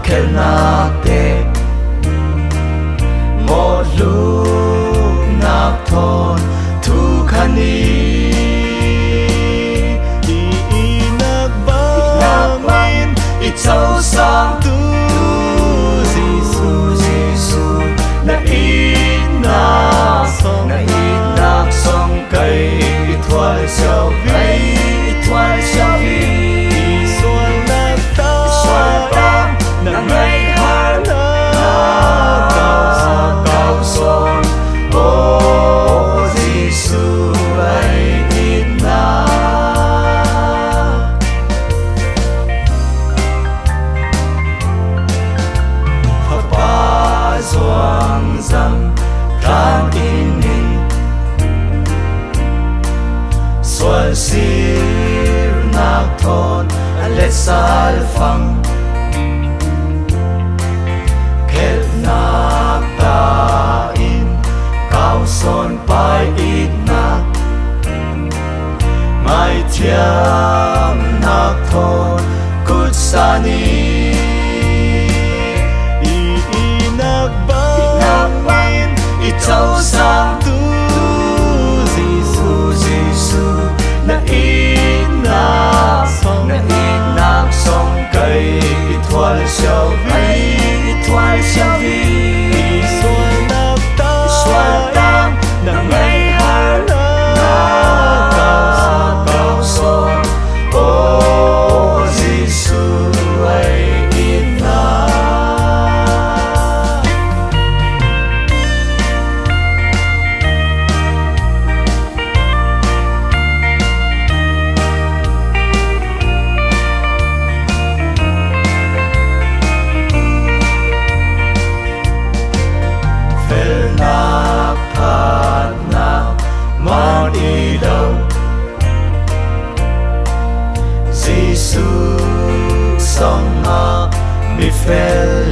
khel nak te một lúc nak thon thu khani Ihnak Bangin i châu sang tu Giêsu na Ihnak Song cây i thoại xiao vi xuân tam na ngày har na cao son ô Giêsu ai Ihnak Papa zoang zam tan in xuân sir nak thon let sal phang khel nak ta in cao son pai Ihnak mai thiam nak thon kut sani Ihnak Bangin i châu sang tu Giêsu na Ihnak Song cây i thoại xiao vi xuân tam na ngày har na cao son ô Giêsu ai Ihnak đi đâu Giêsu song mi fel